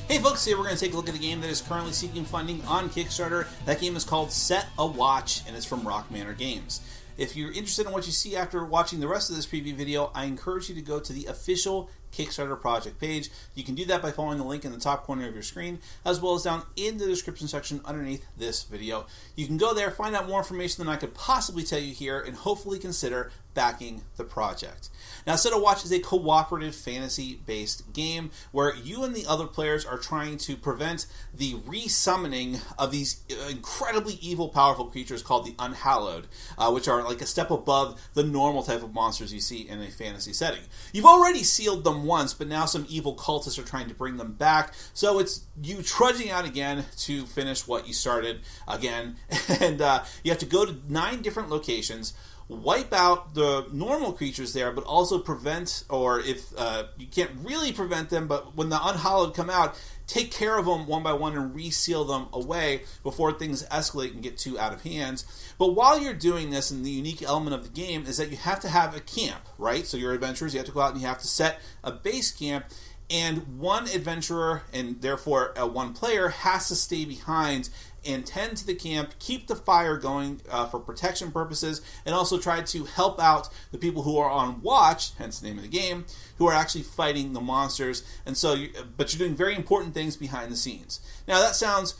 Hey folks, today we're going to take a look at a game that is currently seeking funding on Kickstarter. That game is called Set a Watch, and it's from Rock Manor Games. If you're interested in what you see after watching the rest of this preview video, I encourage you to go to the official Kickstarter project page. You can do that by following the link in the top corner of your screen, as well as down in the description section underneath this video. You can go there, find out more information than I could possibly tell you here, and hopefully consider backing the project. Now, Set a Watch is a cooperative fantasy-based game where you and the other players are trying to prevent the resummoning of these incredibly evil, powerful creatures called the Unhallowed, which are like a step above the normal type of monsters you see in a fantasy setting. You've already sealed them once, but now some evil cultists are trying to bring them back, so it's you trudging out again to finish what you started again, and you have to go to 9 different locations, wipe out the normal creatures there, but also prevent, or if you can't really prevent them, but when the Unhallowed come out, take care of them one by one and reseal them away before things escalate and get too out of hands. But while you're doing this, and the unique element of the game is that you have to have a camp, right? So your adventurers, you have to go out and you have to set a base camp, and one adventurer, and therefore one player, has to stay behind and tend to the camp, keep the fire going for protection purposes, and also try to help out the people who are on watch, hence the name of the game, who are actually fighting the monsters. And so, but you're doing very important things behind the scenes. Now that sounds,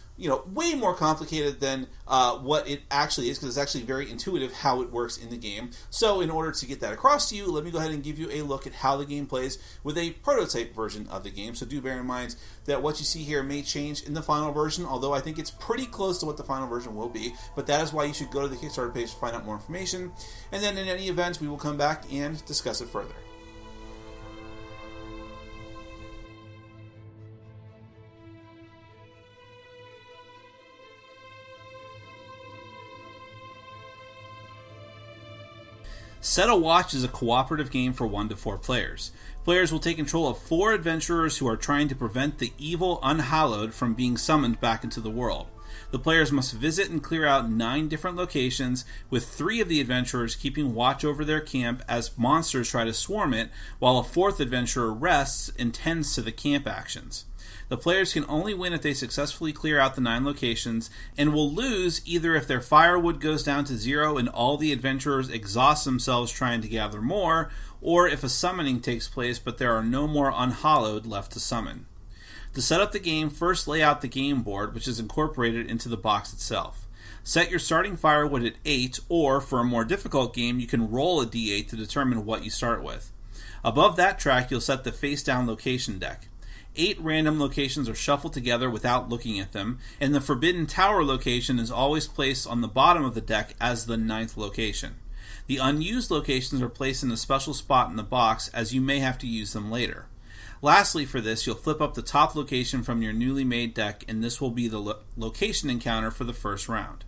way more complicated than what it actually is, because it's actually very intuitive how it works in the game. So in order to get that across to you, let me go ahead and give you a look at how the game plays with a prototype version of the game. So do bear in mind that what you see here may change in the final version, although I think it's pretty close to what the final version will be. But that is why you should go to the Kickstarter page to find out more information. And then in any event, we will come back and discuss it further. Set a Watch is a cooperative game for 1 to 4 players. Players will take control of 4 adventurers who are trying to prevent the evil Unhallowed from being summoned back into the world. The players must visit and clear out 9 different locations, with 3 of the adventurers keeping watch over their camp as monsters try to swarm it, while a 4th adventurer rests and tends to the camp actions. The players can only win if they successfully clear out the 9 locations, and will lose either if their firewood goes down to 0 and all the adventurers exhaust themselves trying to gather more, or if a summoning takes place but there are no more Unhallowed left to summon. To set up the game, first lay out the game board, which is incorporated into the box itself. Set your starting firewood at 8, or for a more difficult game, you can roll a d8 to determine what you start with. Above that track, you'll set the face-down location deck. 8 random locations are shuffled together without looking at them, and the Forbidden Tower location is always placed on the bottom of the deck as the 9th location. The unused locations are placed in a special spot in the box, as you may have to use them later. Lastly, for this, you'll flip up the top location from your newly made deck, and this will be the location encounter for the first round.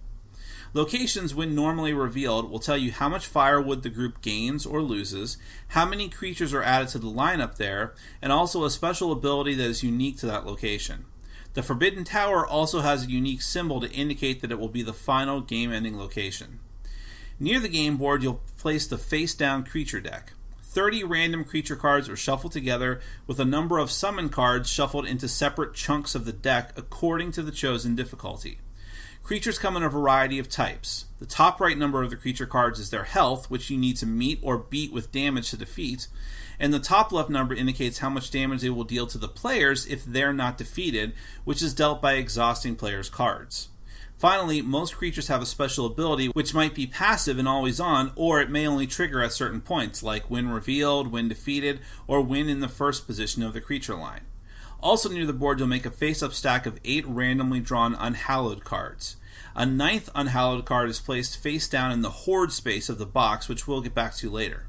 Locations, when normally revealed, will tell you how much firewood the group gains or loses, how many creatures are added to the lineup there, and also a special ability that is unique to that location. The Forbidden Tower also has a unique symbol to indicate that it will be the final game-ending location. Near the game board, you'll place the face-down creature deck. 30 random creature cards are shuffled together, with a number of summon cards shuffled into separate chunks of the deck according to the chosen difficulty. Creatures come in a variety of types. The top right number of the creature cards is their health, which you need to meet or beat with damage to defeat, and the top left number indicates how much damage they will deal to the players if they're not defeated, which is dealt by exhausting players' cards. Finally, most creatures have a special ability which might be passive and always on, or it may only trigger at certain points, like when revealed, when defeated, or when in the first position of the creature line. Also near the board, you'll make a face-up stack of 8 randomly drawn Unhallowed cards. A 9th Unhallowed card is placed face down in the Horde space of the box, which we'll get back to later.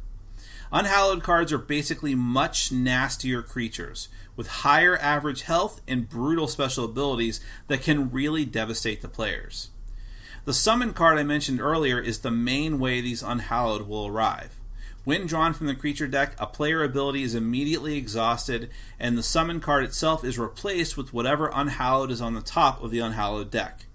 Unhallowed cards are basically much nastier creatures, with higher average health and brutal special abilities that can really devastate the players. The Summon card I mentioned earlier is the main way these Unhallowed will arrive. When drawn from the creature deck, a player ability is immediately exhausted, and the Summon card itself is replaced with whatever Unhallowed is on the top of the Unhallowed deck.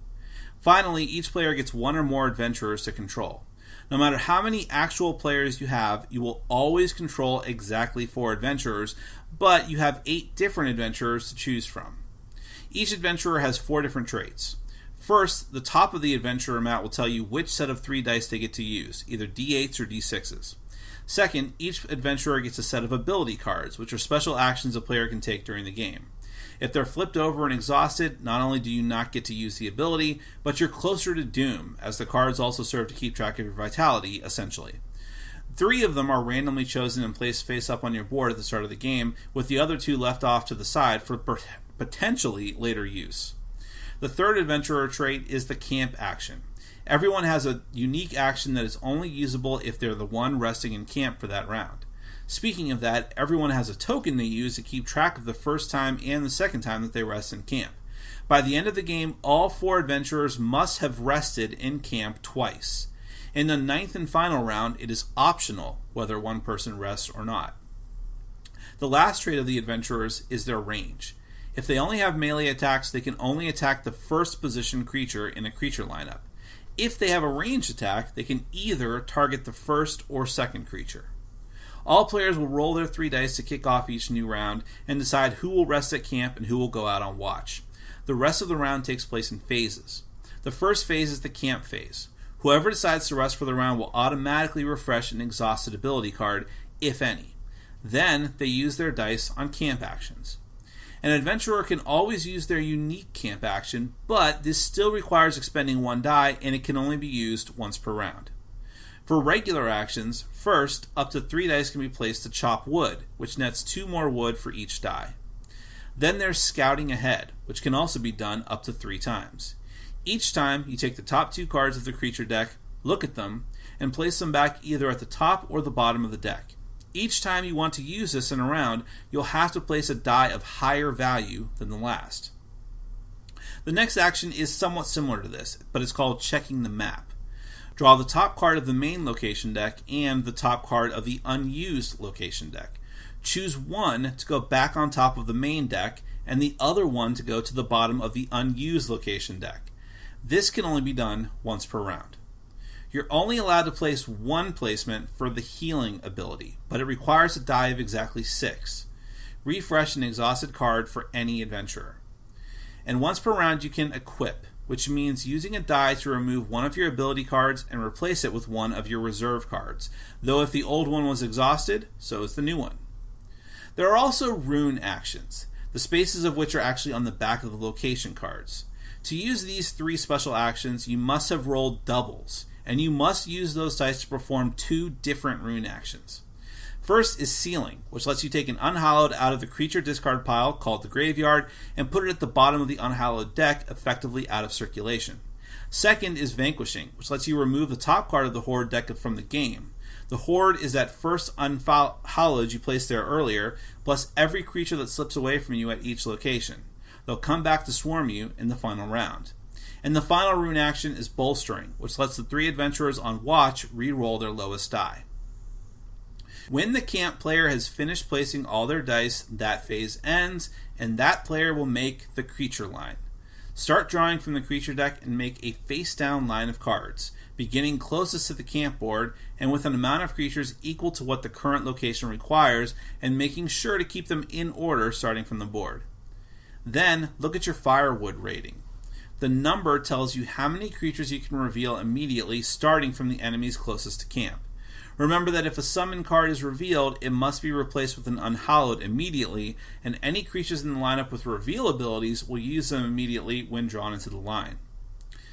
Finally, each player gets 1 or more adventurers to control. No matter how many actual players you have, you will always control exactly 4 adventurers, but you have 8 different adventurers to choose from. Each adventurer has 4 different traits. First, the top of the adventurer mat will tell you which set of 3 dice they get to use, either d8s or d6s. Second, each adventurer gets a set of ability cards, which are special actions a player can take during the game. If they're flipped over and exhausted, not only do you not get to use the ability, but you're closer to doom, as the cards also serve to keep track of your vitality, essentially. 3 of them are randomly chosen and placed face up on your board at the start of the game, with the other 2 left off to the side for potentially later use. The third adventurer trait is the camp action. Everyone has a unique action that is only usable if they're the one resting in camp for that round. Speaking of that, everyone has a token they use to keep track of the first time and the second time that they rest in camp. By the end of the game, all 4 adventurers must have rested in camp twice. In the 9th and final round, it is optional whether one person rests or not. The last trait of the adventurers is their range. If they only have melee attacks, they can only attack the first position creature in a creature lineup. If they have a ranged attack, they can either target the first or second creature. All players will roll their 3 dice to kick off each new round and decide who will rest at camp and who will go out on watch. The rest of the round takes place in phases. The first phase is the camp phase. Whoever decides to rest for the round will automatically refresh an exhausted ability card, if any. Then they use their dice on camp actions. An adventurer can always use their unique camp action, but this still requires expending 1 die, and it can only be used once per round. For regular actions, first, up to 3 dice can be placed to chop wood, which nets 2 more wood for each die. Then there's scouting ahead, which can also be done up to 3 times. Each time, you take the top 2 cards of the creature deck, look at them, and place them back either at the top or the bottom of the deck. Each time you want to use this in a round, you'll have to place a die of higher value than the last. The next action is somewhat similar to this, but it's called checking the map. Draw the top card of the main location deck and the top card of the unused location deck. Choose one to go back on top of the main deck and the other one to go to the bottom of the unused location deck. This can only be done once per round. You're only allowed to place 1 placement for the healing ability, but it requires a die of exactly 6. Refresh an exhausted card for any adventurer. And once per round you can equip, which means using a die to remove one of your ability cards and replace it with one of your reserve cards, though if the old one was exhausted, so is the new one. There are also rune actions, the spaces of which are actually on the back of the location cards. To use these 3 special actions, you must have rolled doubles, and you must use those dice to perform 2 different rune actions. First is sealing, which lets you take an unhallowed out of the creature discard pile, called the graveyard, and put it at the bottom of the unhallowed deck, effectively out of circulation. Second is vanquishing, which lets you remove the top card of the horde deck from the game. The horde is that first unhallowed you placed there earlier, plus every creature that slips away from you at each location. They'll come back to swarm you in the final round. And the final rune action is Bolstering, which lets the 3 adventurers on watch re-roll their lowest die. When the camp player has finished placing all their dice, that phase ends, and that player will make the creature line. Start drawing from the creature deck and make a face-down line of cards, beginning closest to the camp board and with an amount of creatures equal to what the current location requires, and making sure to keep them in order starting from the board. Then, look at your firewood rating. The number tells you how many creatures you can reveal immediately starting from the enemies closest to camp. Remember that if a summon card is revealed, it must be replaced with an unhallowed immediately, and any creatures in the lineup with reveal abilities will use them immediately when drawn into the line.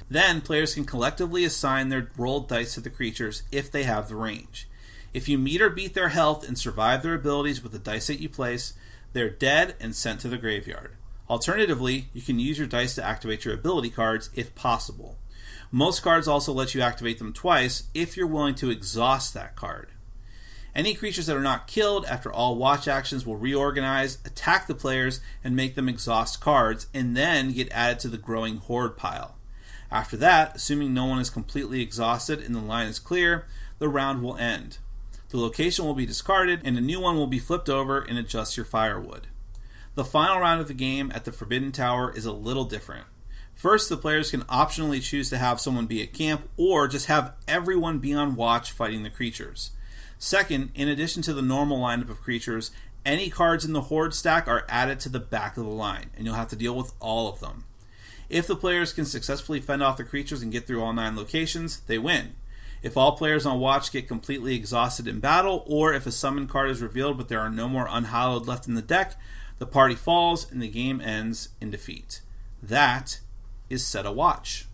Then, players can collectively assign their rolled dice to the creatures if they have the range. If you meet or beat their health and survive their abilities with the dice that you place, they're dead and sent to the graveyard. Alternatively, you can use your dice to activate your ability cards if possible. Most cards also let you activate them twice if you're willing to exhaust that card. Any creatures that are not killed after all watch actions will reorganize, attack the players, and make them exhaust cards, and then get added to the growing horde pile. After that, assuming no one is completely exhausted and the line is clear, the round will end. The location will be discarded, and a new one will be flipped over and adjust your firewood. The final round of the game at the Forbidden Tower is a little different. First, the players can optionally choose to have someone be at camp, or just have everyone be on watch fighting the creatures. Second, in addition to the normal lineup of creatures, Any cards in the Horde stack are added to the back of the line, and you'll have to deal with all of them. If the players can successfully fend off the creatures and get through all 9 locations, they win. If all players on watch get completely exhausted in battle, or if a summon card is revealed but there are no more unhallowed left in the deck, the party falls and the game ends in defeat. That is Set a Watch.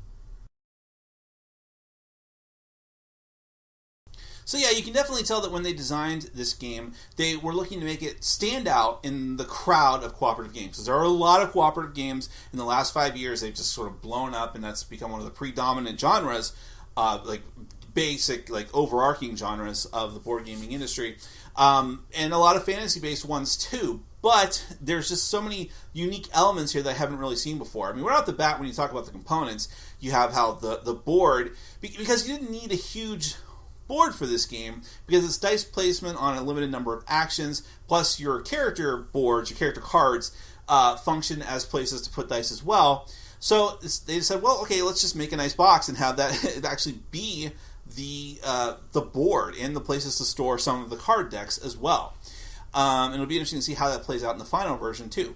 So yeah, you can definitely tell that when they designed this game, they were looking to make it stand out in the crowd of cooperative games. Because there are a lot of cooperative games in the last 5 years. They've just sort of blown up, and that's become one of the predominant genres, basic, overarching genres of the board gaming industry. And a lot of fantasy-based ones too. But there's just so many unique elements here that I haven't really seen before. I mean, right off the bat, when you talk about the components, you have how the board, because you didn't need a huge board for this game, because it's dice placement on a limited number of actions, plus your character boards, your character cards, function as places to put dice as well. So they said, well, okay, let's just make a nice box and have that actually be the board and the places to store some of the card decks as well. And it'll be interesting to see how that plays out in the final version too.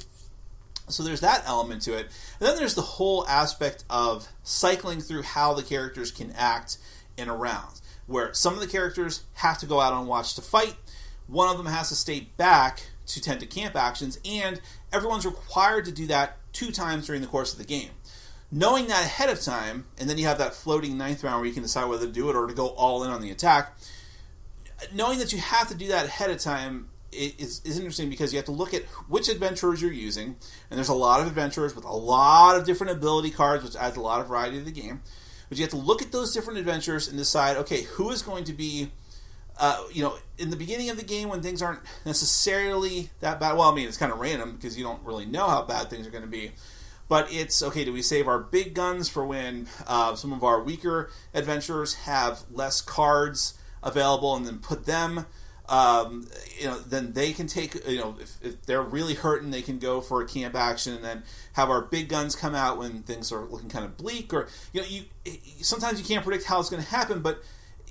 So there's that element to it. And then there's the whole aspect of cycling through how the characters can act in a round, where some of the characters have to go out on watch to fight, one of them has to stay back to tend to camp actions, and everyone's required to do that 2 times during the course of the game. Knowing that ahead of time, and then you have that floating 9th round where you can decide whether to do it or to go all in on the attack, knowing that you have to do that ahead of time is interesting, because you have to look at which adventurers you're using, and there's a lot of adventurers with a lot of different ability cards, which adds a lot of variety to the game. But you have to look at those different adventures and decide, okay, who is going to be, in the beginning of the game when things aren't necessarily that bad. Well, I mean, it's kind of random because you don't really know how bad things are going to be. But it's, okay, do we save our big guns for when some of our weaker adventurers have less cards available, and then put them, then they can take, if they're really hurting, they can go for a camp action, and then have our big guns come out when things are looking kind of bleak, or, sometimes you can't predict how it's going to happen, but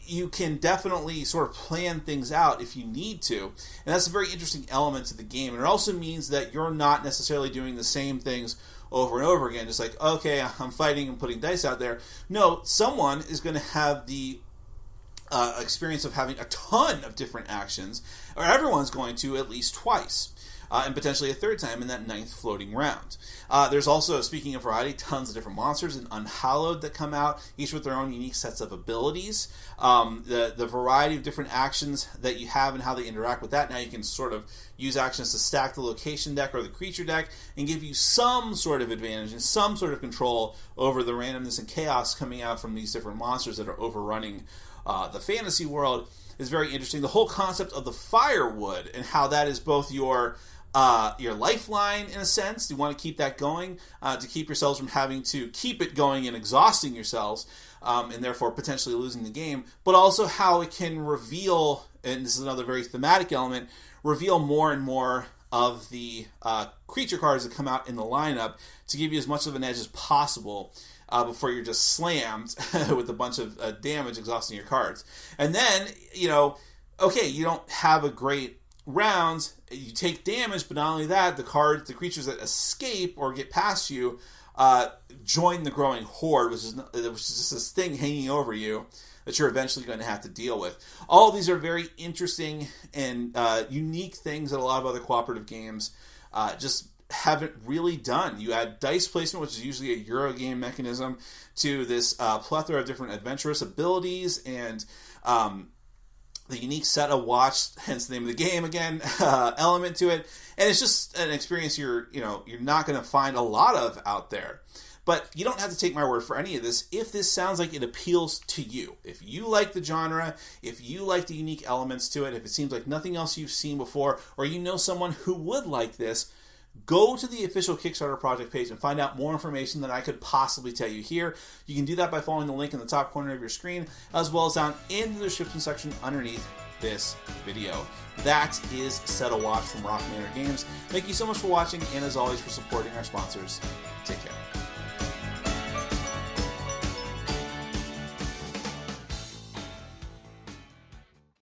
you can definitely sort of plan things out if you need to. And that's a very interesting element to the game. And it also means that you're not necessarily doing the same things over and over again, just like, okay, I'm fighting and putting dice out there. No, someone is going to have the experience of having a ton of different actions, or everyone's going to at least twice, and potentially a 3rd time in that 9th floating round. There's also, speaking of variety, tons of different monsters and unhallowed that come out, each with their own unique sets of abilities. The variety of different actions that you have and how they interact with that. Now you can sort of use actions to stack the location deck or the creature deck and give you some sort of advantage and some sort of control over the randomness and chaos coming out from these different monsters that are overrunning the fantasy world. Is very interesting. The whole concept of the firewood and how that is both your lifeline, in a sense. You want to keep that going to keep yourselves from having to keep it going and exhausting yourselves, and therefore potentially losing the game, but also how it can reveal, and this is another very thematic element, reveal more and more of the creature cards that come out in the lineup to give you as much of an edge as possible before you're just slammed with a bunch of damage exhausting your cards. And then, okay, you don't have a great round, you take damage, but not only that, the creatures that escape or get past you join the growing horde, which is just this thing hanging over you that you're eventually going to have to deal with. All of these are very interesting and unique things that a lot of other cooperative games just haven't really done. You add dice placement, which is usually a Eurogame mechanism, to this plethora of different adventurous abilities and the unique Set a Watch, hence the name of the game again, element to it. And it's just an experience you're not going to find a lot of out there. But you don't have to take my word for any of this if this sounds like it appeals to you. If you like the genre, if you like the unique elements to it, if it seems like nothing else you've seen before, or you know someone who would like this, go to the official Kickstarter project page and find out more information than I could possibly tell you here. You can do that by following the link in the top corner of your screen, as well as down in the description section underneath this video. That is Set a Watch from Rock Manor Games. Thank you so much for watching, and as always, for supporting our sponsors. Take care.